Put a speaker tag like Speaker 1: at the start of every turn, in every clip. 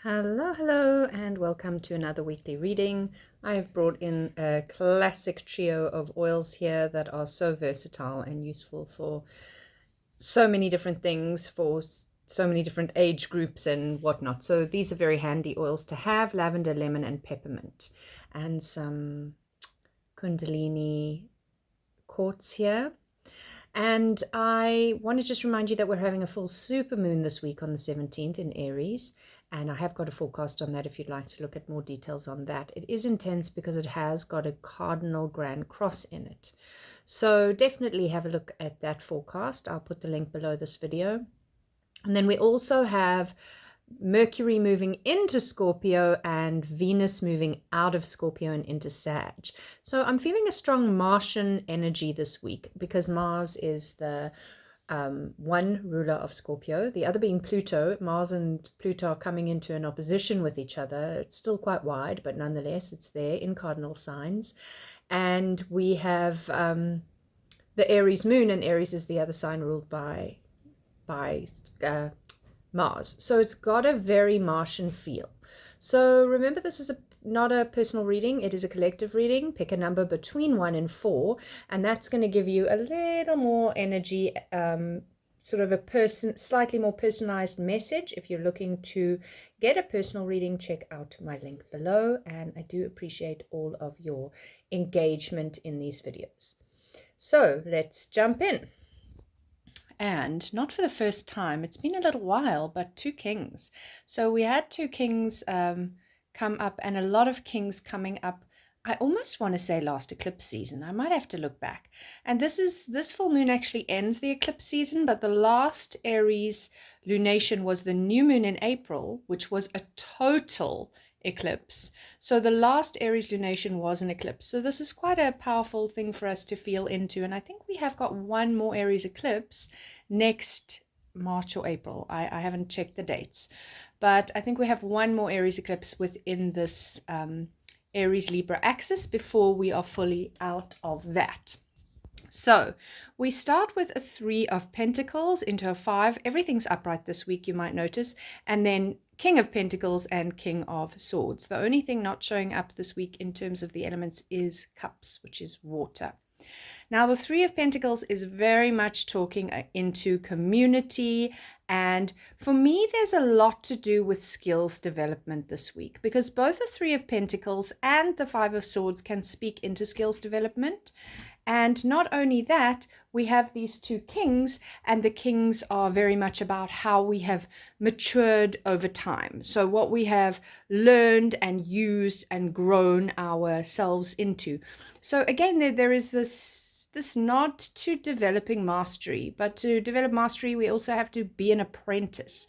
Speaker 1: Hello, and welcome to another weekly reading. I have brought in a classic trio of oils here that are so versatile and useful for so many different things, for so many different age groups and whatnot. So these are very handy oils to have: lavender, lemon, and peppermint, and some Kundalini quartz here. And I want to just remind you that we're having a full supermoon this week on the 17th in Aries. And I have got a forecast on that if you'd like to look at more details on that. It is intense because it has got a cardinal grand cross in it. So definitely have a look at that forecast. I'll put the link below this video. And then we also have Mercury moving into Scorpio and Venus moving out of Scorpio and into Sag. So I'm feeling a strong Martian energy this week because Mars is the one ruler of Scorpio, the other being Pluto. Mars and Pluto are coming into an opposition with each other. It's still quite wide, but nonetheless it's there in cardinal signs. And we have the Aries moon, and Aries is the other sign ruled by Mars. So it's got a very Martian feel. So remember, this is not a personal reading, it is a collective reading. Pick a number between 1 and 4, and that's going to give you a little more energy, sort of a slightly more personalized message. If you're looking to get a personal reading, check out my link below, and I do appreciate all of your engagement in these videos. So let's jump in. And not for the first time, it's been a little while, but two kings. So we had two kings come up, and a lot of kings coming up. I almost want to say last eclipse season. I might have to look back. And this full moon actually ends the eclipse season, but the last Aries lunation was the new moon in April, which was a total eclipse. So the last Aries lunation was an eclipse. So this is quite a powerful thing for us to feel into. And I think we have got one more Aries eclipse next March or April. I haven't checked the dates, but I think we have one more Aries eclipse within this Aries Libra axis before we are fully out of that. So we start with a 3 of Pentacles into a 5. Everything's upright this week, you might notice. And then King of Pentacles and King of Swords. The only thing not showing up this week in terms of the elements is Cups, which is water. Now, the 3 of Pentacles is very much talking into community. And for me, there's a lot to do with skills development this week, because both the 3 of Pentacles and the 5 of Swords can speak into skills development. And not only that, we have these two kings, and the kings are very much about how we have matured over time. So what we have learned and used and grown ourselves into. So again, there is this nod to developing mastery, but to develop mastery, we also have to be an apprentice.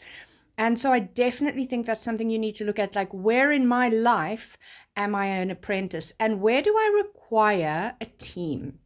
Speaker 1: And so I definitely think that's something you need to look at, like, where in my life am I an apprentice, and where do I require a team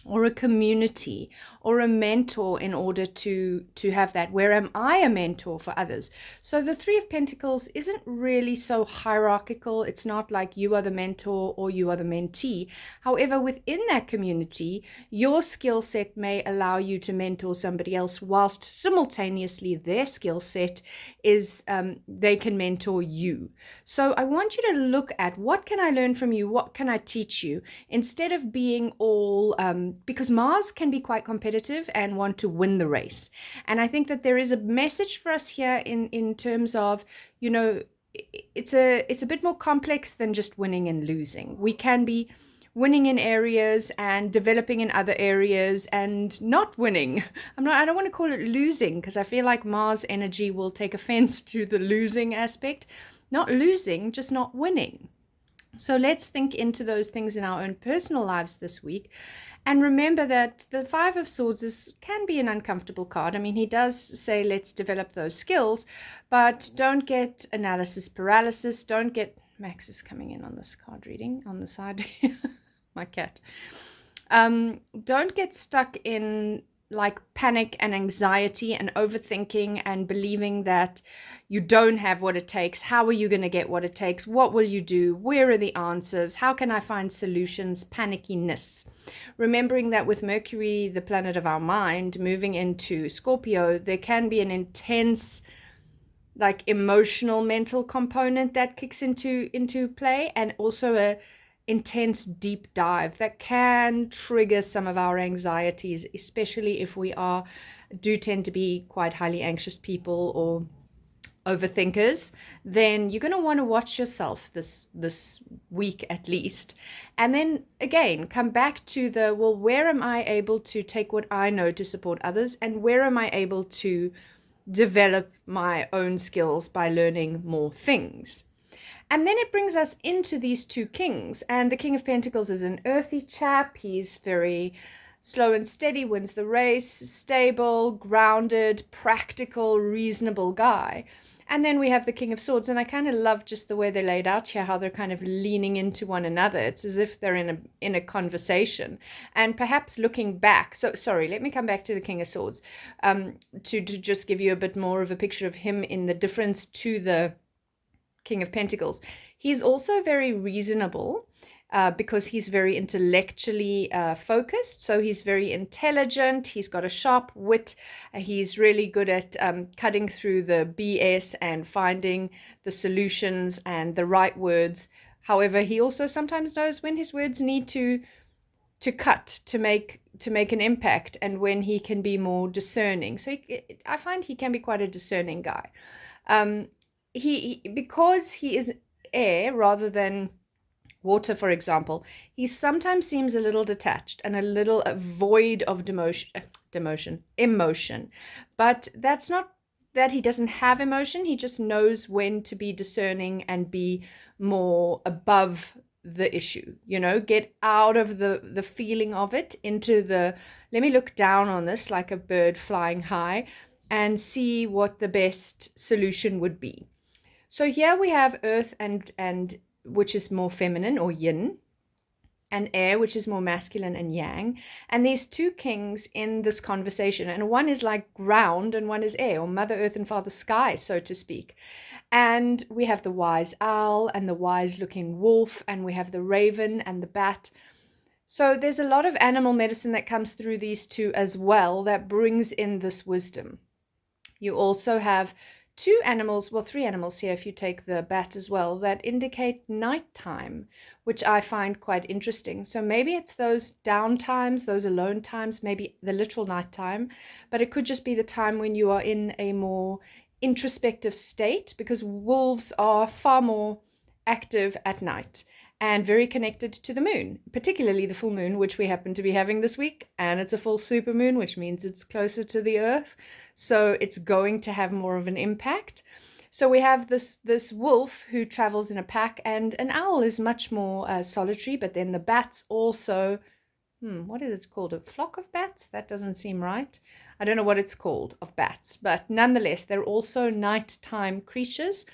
Speaker 1: or a community or a mentor in order to have that? Where am I a mentor for others? So the 3 of Pentacles isn't really so hierarchical. It's not like you are the mentor or you are the mentee. However, within that community, your skill set may allow you to mentor somebody else, whilst simultaneously their skill set is they can mentor you. So I want you to look at, what can I learn from you? What can I teach you? Instead of being all because Mars can be quite competitive and want to win the race. And I think that there is a message for us here in terms of, you know, it's a bit more complex than just winning and losing. We can be winning in areas and developing in other areas and not winning. I don't want to call it losing, because I feel like Mars energy will take offense to the losing aspect. Not losing, just not winning. So let's think into those things in our own personal lives this week. And remember that the 5 of Swords can be an uncomfortable card. I mean, he does say, let's develop those skills, but don't get analysis paralysis. Don't get, Max is coming in on this card reading on the side, my cat. Don't get stuck in like panic and anxiety and overthinking and believing that you don't have what it takes. How are you going to get what it takes? What will you do? Where are the answers? How can I find solutions? Panickiness. Remembering that with Mercury, the planet of our mind, moving into Scorpio, there can be an intense like emotional mental component that kicks into play, and also a intense deep dive that can trigger some of our anxieties, especially if we do tend to be quite highly anxious people or overthinkers. Then you're going to want to watch yourself this week at least, and then again come back to the, well, where am I able to take what I know to support others, and where am I able to develop my own skills by learning more things. And then it brings us into these two kings. And the King of Pentacles is an earthy chap. He's very slow and steady, wins the race, stable, grounded, practical, reasonable guy. And then we have the King of Swords, and I kind of love just the way they're laid out here, how they're kind of leaning into one another. It's as if they're in a conversation, and perhaps looking back. So, sorry, let me come back to the King of Swords to just give you a bit more of a picture of him in the difference to the King of Pentacles. He's also very reasonable. Because he's very intellectually focused. So he's very intelligent. He's got a sharp wit. He's really good at cutting through the BS and finding the solutions and the right words. However, he also sometimes knows when his words need to cut to make an impact, and when he can be more discerning. So I find he can be quite a discerning guy. Because he is air rather than water, for example, he sometimes seems a little detached and a little void of emotion. But that's not that he doesn't have emotion. He just knows when to be discerning and be more above the issue, get out of the feeling of it into the, let me look down on this like a bird flying high and see what the best solution would be. So here we have earth and which is more feminine or yin, and air, which is more masculine and yang. And there's two kings in this conversation, and one is like ground and one is air, or Mother Earth and Father Sky, so to speak. And we have the wise owl and the wise looking wolf, and we have the raven and the bat. So there's a lot of animal medicine that comes through these two as well that brings in this wisdom. You also have three animals here, if you take the bat as well, that indicate nighttime, which I find quite interesting. So maybe it's those down times, those alone times, maybe the literal nighttime, but it could just be the time when you are in a more introspective state, because wolves are far more active at night and very connected to the moon, particularly the full moon, which we happen to be having this week. And it's a full supermoon, which means it's closer to the earth. So it's going to have more of an impact. So we have this wolf who travels in a pack, and an owl is much more solitary. But then the bats also, what is it called? A flock of bats? That doesn't seem right. I don't know what it's called, of bats. But nonetheless, they're also nighttime creatures.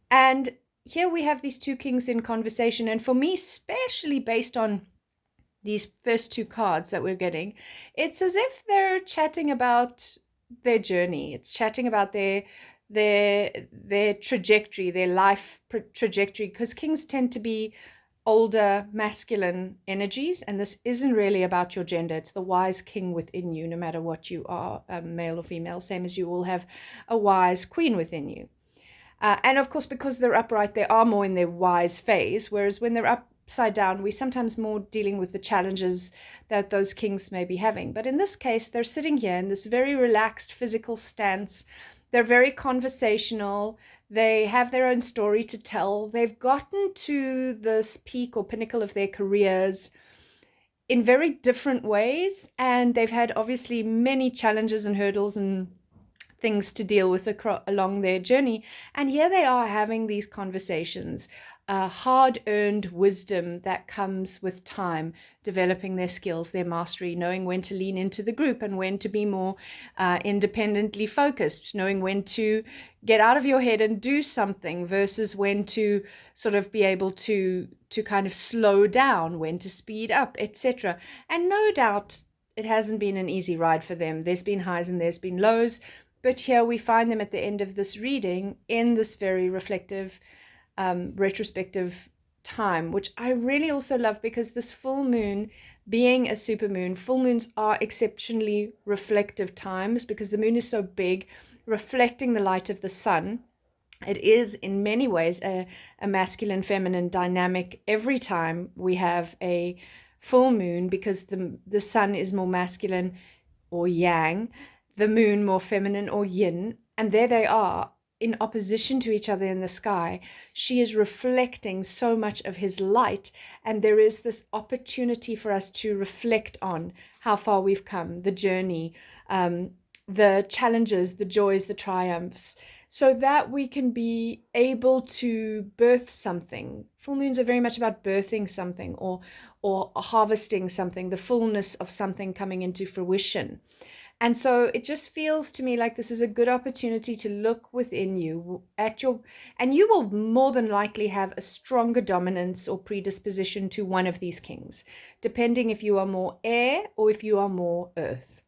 Speaker 1: And here we have these two kings in conversation, and for me, especially based on these first two cards that we're getting, it's as if they're chatting about their journey. It's chatting about their trajectory, their life trajectory, because kings tend to be older masculine energies, and this isn't really about your gender. It's the wise king within you, no matter what you are, male or female, same as you all have a wise queen within you. And of course, because they're upright, they are more in their wise phase, whereas when they're upside down, we're sometimes more dealing with the challenges that those kings may be having. But in this case, they're sitting here in this very relaxed physical stance. They're very conversational. They have their own story to tell. They've gotten to this peak or pinnacle of their careers in very different ways. And they've had obviously many challenges and hurdles and things to deal with along their journey. And here they are having these conversations, hard-earned wisdom that comes with time, developing their skills, their mastery, knowing when to lean into the group and when to be more independently focused, knowing when to get out of your head and do something versus when to sort of be able to kind of slow down, when to speed up, etc. And no doubt it hasn't been an easy ride for them. There's been highs and there's been lows. But here we find them at the end of this reading in this very reflective, retrospective time, which I really also love, because this full moon being a supermoon, full moons are exceptionally reflective times because the moon is so big, reflecting the light of the sun. It is in many ways a masculine feminine dynamic every time we have a full moon, because the sun is more masculine or yang, the moon more feminine or yin, and there they are in opposition to each other in the sky. She is reflecting so much of his light, and there is this opportunity for us to reflect on how far we've come, the journey, the challenges, the joys, the triumphs, so that we can be able to birth something. Full moons are very much about birthing something or harvesting something, the fullness of something coming into fruition. And so it just feels to me like this is a good opportunity to look within you and you will more than likely have a stronger dominance or predisposition to one of these kings, depending if you are more air or if you are more earth.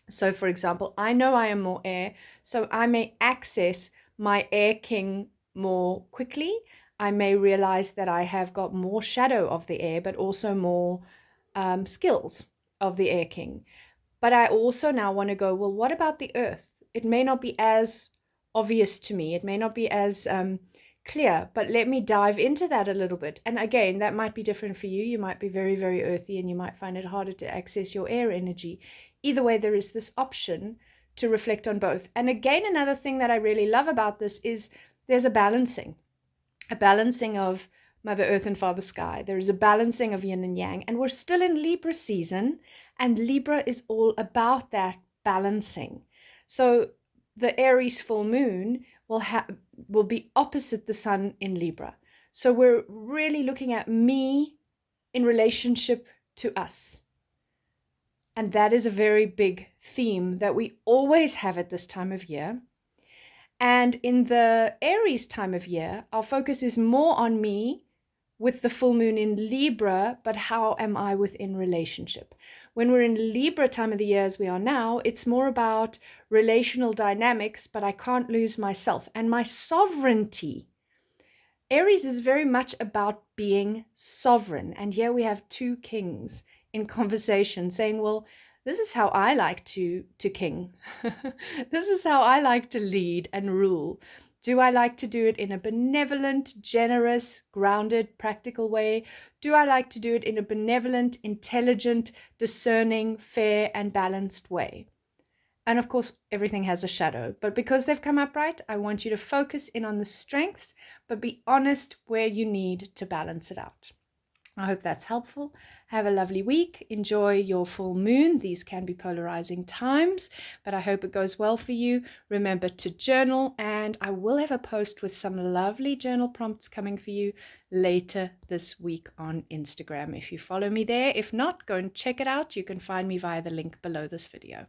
Speaker 1: So for example, I know I am more air, so I may access my air king more quickly. I may realize that I have got more shadow of the air, but also more skills of the air king. But I also now want to go, well, what about the earth? It may not be as obvious to me. It may not be as clear, but let me dive into that a little bit. And again, that might be different for you. You might be very, very earthy and you might find it harder to access your air energy. Either way, there is this option to reflect on both. And again, another thing that I really love about this is there's a balancing of Mother Earth and Father Sky. There is a balancing of yin and yang, and we're still in Libra season, and Libra is all about that balancing. So the Aries full moon will be opposite the sun in Libra. So we're really looking at me in relationship to us. And that is a very big theme that we always have at this time of year. And in the Aries time of year, our focus is more on me with the full moon in Libra, but how am I within relationship? When we're in Libra time of the year as we are now, it's more about relational dynamics, but I can't lose myself and my sovereignty. Aries is very much about being sovereign. And here we have two kings in conversation saying, well, this is how I like to king. This is how I like to lead and rule. Do I like to do it in a benevolent, generous, grounded, practical way? Do I like to do it in a benevolent, intelligent, discerning, fair, and balanced way? And of course, everything has a shadow. But because they've come up right, I want you to focus in on the strengths, but be honest where you need to balance it out. I hope that's helpful. Have a lovely week. Enjoy your full moon. These can be polarizing times, but I hope it goes well for you. Remember to journal, and I will have a post with some lovely journal prompts coming for you later this week on Instagram if you follow me there. If not, go and check it out. You can find me via the link below this video.